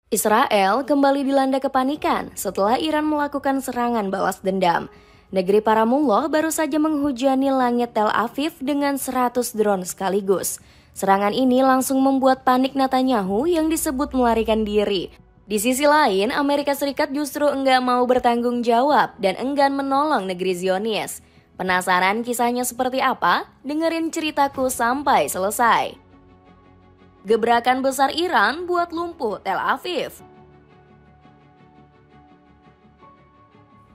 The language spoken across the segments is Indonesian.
Israel kembali dilanda kepanikan setelah Iran melakukan serangan balas dendam. Negeri para mullah baru saja menghujani langit Tel Aviv dengan 100 drone sekaligus. Serangan ini langsung membuat panik Netanyahu yang disebut melarikan diri. Di sisi lain, Amerika Serikat justru enggak mau bertanggung jawab dan enggan menolong negeri Zionis. Penasaran kisahnya seperti apa? Dengerin ceritaku sampai selesai. Gebrakan besar Iran buat lumpuh Tel Aviv.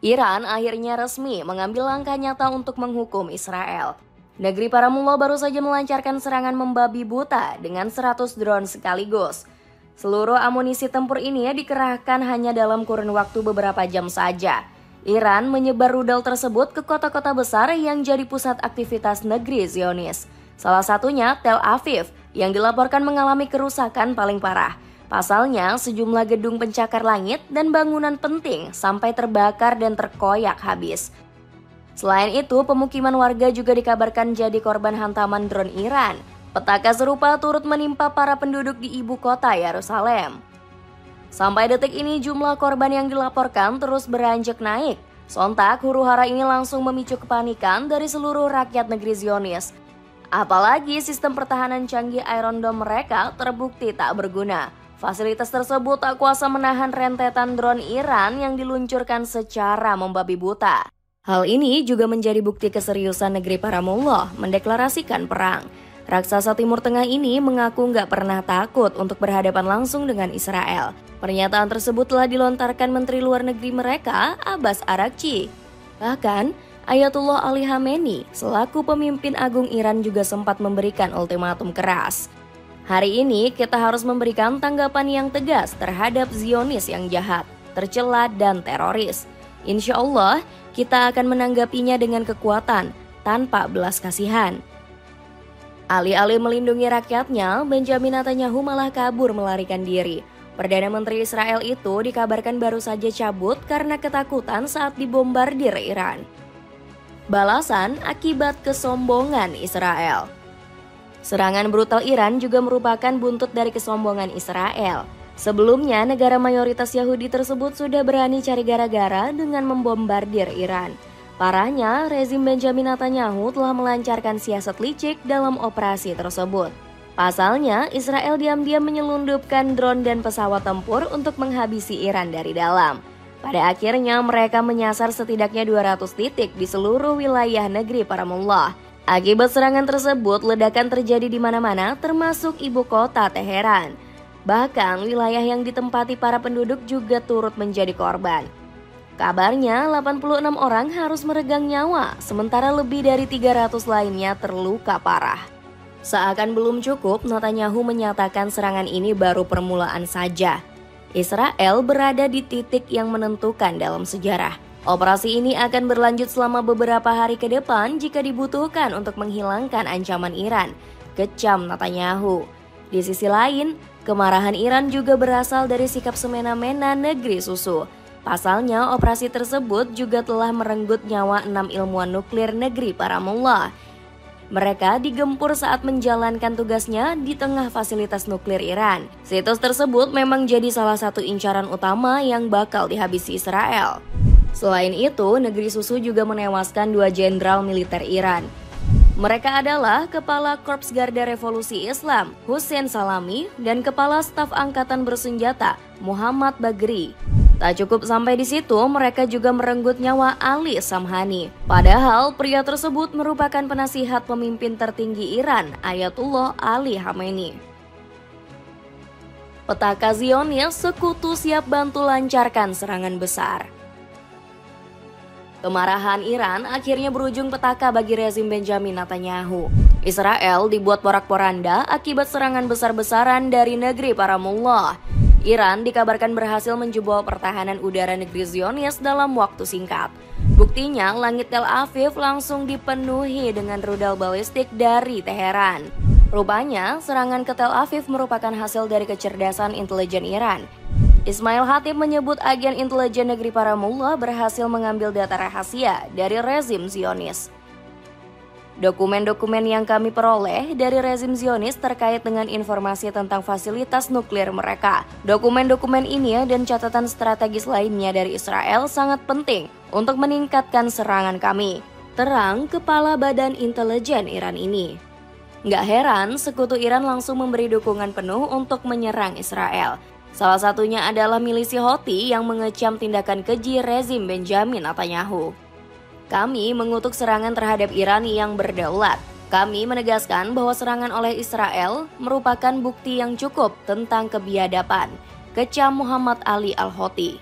Iran akhirnya resmi mengambil langkah nyata untuk menghukum Israel. Negeri para mullah baru saja melancarkan serangan membabi buta dengan 100 drone sekaligus. Seluruh amunisi tempur ini dikerahkan hanya dalam kurun waktu beberapa jam saja. Iran menyebar rudal tersebut ke kota-kota besar yang jadi pusat aktivitas negeri Zionis. Salah satunya Tel Aviv yang dilaporkan mengalami kerusakan paling parah. Pasalnya, sejumlah gedung pencakar langit dan bangunan penting sampai terbakar dan terkoyak habis. Selain itu, pemukiman warga juga dikabarkan jadi korban hantaman drone Iran. Petaka serupa turut menimpa para penduduk di ibu kota Yerusalem. Sampai detik ini jumlah korban yang dilaporkan terus beranjak naik. Sontak, huru-hara ini langsung memicu kepanikan dari seluruh rakyat negeri Zionis. Apalagi sistem pertahanan canggih Iron Dome mereka terbukti tak berguna. Fasilitas tersebut tak kuasa menahan rentetan drone Iran yang diluncurkan secara membabi buta. Hal ini juga menjadi bukti keseriusan negeri para mullah mendeklarasikan perang. Raksasa Timur Tengah ini mengaku nggak pernah takut untuk berhadapan langsung dengan Israel. Pernyataan tersebut telah dilontarkan Menteri Luar Negeri mereka, Abbas Araghchi. Bahkan, Ayatullah Ali Khamenei selaku pemimpin agung Iran juga sempat memberikan ultimatum keras. Hari ini kita harus memberikan tanggapan yang tegas terhadap Zionis yang jahat, tercela dan teroris. Insya Allah kita akan menanggapinya dengan kekuatan tanpa belas kasihan. Alih-alih melindungi rakyatnya, Benjamin Netanyahu malah kabur melarikan diri. Perdana Menteri Israel itu dikabarkan baru saja cabut karena ketakutan saat dibombardir Iran. Balasan akibat kesombongan Israel. Serangan brutal Iran juga merupakan buntut dari kesombongan Israel. Sebelumnya, negara mayoritas Yahudi tersebut sudah berani cari gara-gara dengan membombardir Iran. Parahnya, rezim Benjamin Netanyahu telah melancarkan siasat licik dalam operasi tersebut. Pasalnya, Israel diam-diam menyelundupkan drone dan pesawat tempur untuk menghabisi Iran dari dalam. Pada akhirnya mereka menyasar setidaknya 200 titik di seluruh wilayah negeri para mullah. Akibat serangan tersebut, ledakan terjadi di mana-mana termasuk ibu kota Teheran. Bahkan wilayah yang ditempati para penduduk juga turut menjadi korban. Kabarnya 86 orang harus meregang nyawa, sementara lebih dari 300 lainnya terluka parah. Seakan belum cukup, Netanyahu menyatakan serangan ini baru permulaan saja. Israel berada di titik yang menentukan dalam sejarah. Operasi ini akan berlanjut selama beberapa hari ke depan jika dibutuhkan untuk menghilangkan ancaman Iran, kecam Netanyahu. Di sisi lain, kemarahan Iran juga berasal dari sikap semena-mena negeri susu. Pasalnya, operasi tersebut juga telah merenggut nyawa 6 ilmuwan nuklir negeri para mullah. Mereka digempur saat menjalankan tugasnya di tengah fasilitas nuklir Iran. Situs tersebut memang jadi salah satu incaran utama yang bakal dihabisi Israel. Selain itu, negeri susu juga menewaskan 2 jenderal militer Iran. Mereka adalah Kepala Korps Garda Revolusi Islam, Hussein Salami, dan Kepala Staf Angkatan Bersenjata, Muhammad Bagheri. Tak cukup sampai di situ, mereka juga merenggut nyawa Ali Samhani. Padahal pria tersebut merupakan penasihat pemimpin tertinggi Iran, Ayatullah Ali Khamenei. Petaka Zionis, sekutu siap bantu lancarkan serangan besar. Kemarahan Iran akhirnya berujung petaka bagi rezim Benjamin Netanyahu. Israel dibuat porak-poranda akibat serangan besar-besaran dari negeri para mullah. Iran dikabarkan berhasil menjebol pertahanan udara negeri Zionis dalam waktu singkat. Buktinya, langit Tel Aviv langsung dipenuhi dengan rudal balistik dari Teheran. Rupanya, serangan ke Tel Aviv merupakan hasil dari kecerdasan intelijen Iran. Ismail Hatib menyebut agen intelijen negeri para mullah berhasil mengambil data rahasia dari rezim Zionis. Dokumen-dokumen yang kami peroleh dari rezim Zionis terkait dengan informasi tentang fasilitas nuklir mereka. Dokumen-dokumen ini dan catatan strategis lainnya dari Israel sangat penting untuk meningkatkan serangan kami, terang Kepala Badan Intelijen Iran ini. Nggak heran, sekutu Iran langsung memberi dukungan penuh untuk menyerang Israel. Salah satunya adalah milisi Houthi yang mengecam tindakan keji rezim Benjamin Netanyahu. Kami mengutuk serangan terhadap Iran yang berdaulat. Kami menegaskan bahwa serangan oleh Israel merupakan bukti yang cukup tentang kebiadaban, kecam Muhammad Ali Al-Houthi.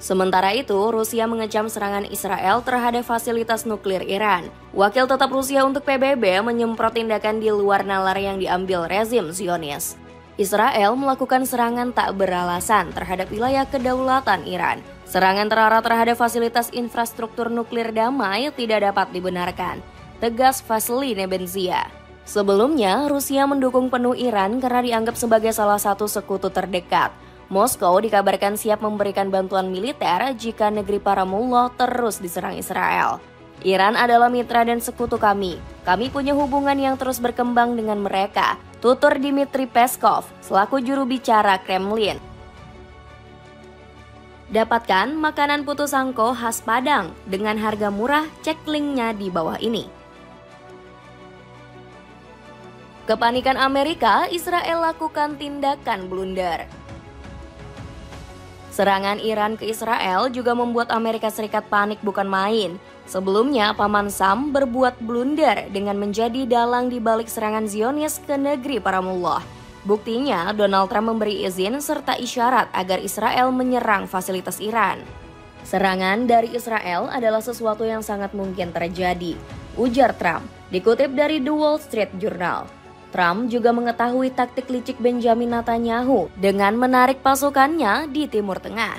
Sementara itu, Rusia mengecam serangan Israel terhadap fasilitas nuklir Iran. Wakil tetap Rusia untuk PBB menyemprot tindakan di luar nalar yang diambil rezim Zionis. Israel melakukan serangan tak beralasan terhadap wilayah kedaulatan Iran. Serangan terarah terhadap fasilitas infrastruktur nuklir damai tidak dapat dibenarkan, tegas Vasily Nebenzia. Sebelumnya, Rusia mendukung penuh Iran karena dianggap sebagai salah satu sekutu terdekat. Moskow dikabarkan siap memberikan bantuan militer jika negeri para mullah terus diserang Israel. Iran adalah mitra dan sekutu kami. Kami punya hubungan yang terus berkembang dengan mereka, tutur Dmitry Peskov selaku juru bicara Kremlin. Dapatkan makanan putu sangko khas Padang dengan harga murah, cek linknya di bawah ini. Kepanikan Amerika, Israel lakukan tindakan blunder. Serangan Iran ke Israel juga membuat Amerika Serikat panik bukan main. Sebelumnya, Paman Sam berbuat blunder dengan menjadi dalang di balik serangan Zionis ke negeri para mullah. Buktinya, Donald Trump memberi izin serta isyarat agar Israel menyerang fasilitas Iran. Serangan dari Israel adalah sesuatu yang sangat mungkin terjadi, ujar Trump, dikutip dari The Wall Street Journal. Trump juga mengetahui taktik licik Benjamin Netanyahu dengan menarik pasukannya di Timur Tengah.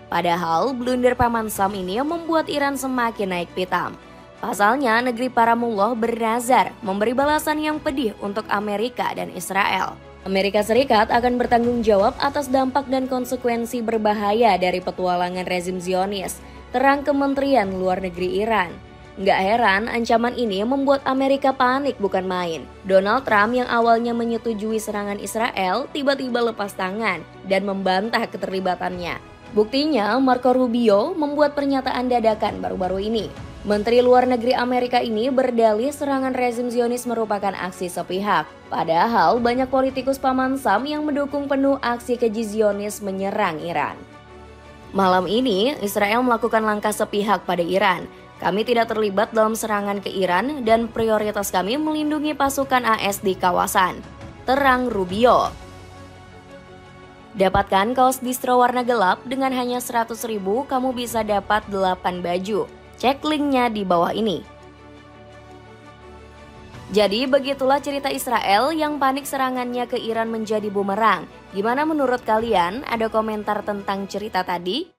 Padahal, blunder Paman Sam ini membuat Iran semakin naik pitam. Pasalnya, negeri para mullah bernazar memberi balasan yang pedih untuk Amerika dan Israel. Amerika Serikat akan bertanggung jawab atas dampak dan konsekuensi berbahaya dari petualangan rezim Zionis, terang Kementerian Luar Negeri Iran. Nggak heran, ancaman ini membuat Amerika panik bukan main. Donald Trump yang awalnya menyetujui serangan Israel tiba-tiba lepas tangan dan membantah keterlibatannya. Buktinya, Marco Rubio membuat pernyataan dadakan baru-baru ini. Menteri Luar Negeri Amerika ini berdalih serangan rezim Zionis merupakan aksi sepihak. Padahal banyak politikus Paman Sam yang mendukung penuh aksi keji Zionis menyerang Iran. Malam ini, Israel melakukan langkah sepihak pada Iran. Kami tidak terlibat dalam serangan ke Iran dan prioritas kami melindungi pasukan AS di kawasan, terang Rubio. Dapatkan kaos distro warna gelap dengan hanya 100.000, kamu bisa dapat 8 baju. Cek linknya di bawah ini. Jadi begitulah cerita Israel yang panik serangannya ke Iran menjadi bumerang. Gimana menurut kalian? Ada komentar tentang cerita tadi?